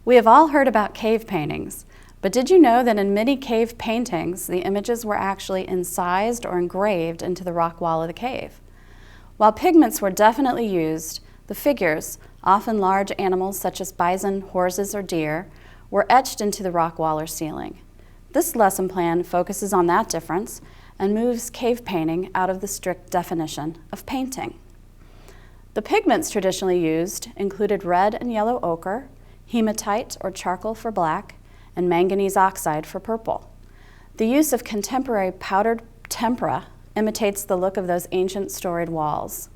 We have all heard about cave paintings, but did you know that in many cave paintings, the images were actually incised or engraved into the rock wall of the cave? While pigments were definitely used, the figures, often large animals such as bison, horses, or deer, were etched into the rock wall or ceiling. This lesson plan focuses on that difference and moves cave painting out of the strict definition of painting. The pigments traditionally used included red and yellow ochre, hematite or charcoal for black, and manganese oxide for purple. The use of contemporary powdered tempera imitates the look of those ancient storied walls.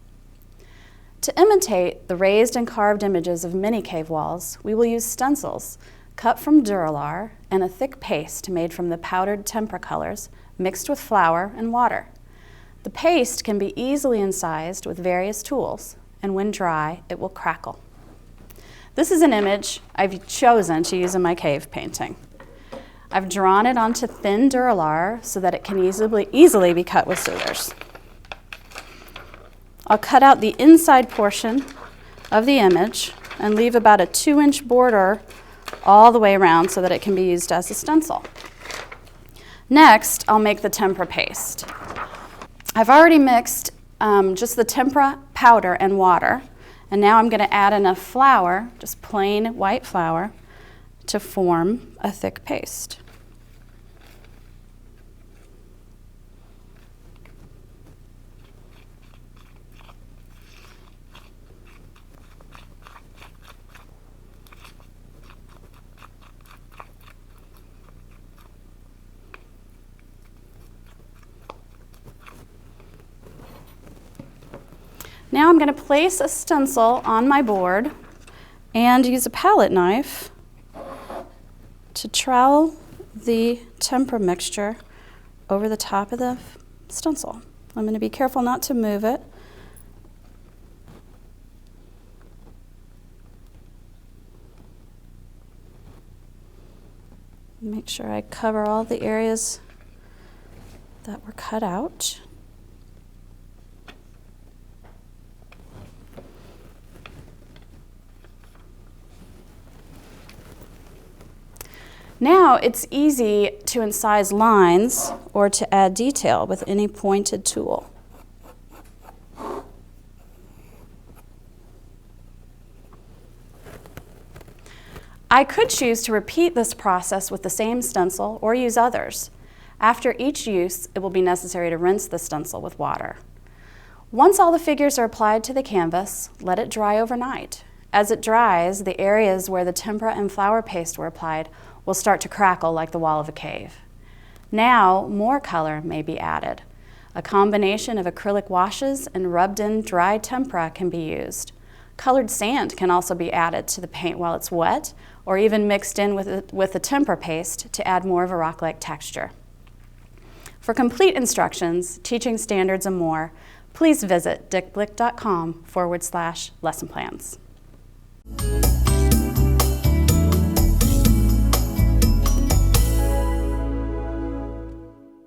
To imitate the raised and carved images of many cave walls, we will use stencils cut from duralar and a thick paste made from the powdered tempera colors mixed with flour and water. The paste can be easily incised with various tools, and when dry, it will crackle. This is an image I've chosen to use in my cave painting. I've drawn it onto thin duralar so that it can easily be cut with scissors. I'll cut out the inside portion of the image and leave about a 2-inch border all the way around so that it can be used as a stencil. Next, I'll make the tempera paste. I've already mixed just the tempera powder and water, and now I'm going to add enough flour, just plain white flour, to form a thick paste. Now I'm going to place a stencil on my board and use a palette knife to trowel the tempera mixture over the top of the stencil. I'm going to be careful not to move it. Make sure I cover all the areas that were cut out. Now it's easy to incise lines or to add detail with any pointed tool. I could choose to repeat this process with the same stencil or use others. After each use, it will be necessary to rinse the stencil with water. Once all the figures are applied to the canvas, let it dry overnight. As it dries, the areas where the tempera and flour paste were applied will start to crackle like the wall of a cave. Now, more color may be added. A combination of acrylic washes and rubbed-in dry tempera can be used. Colored sand can also be added to the paint while it's wet, or even mixed in with the tempera paste to add more of a rock-like texture. For complete instructions, teaching standards, and more, please visit dickblick.com/lesson plans.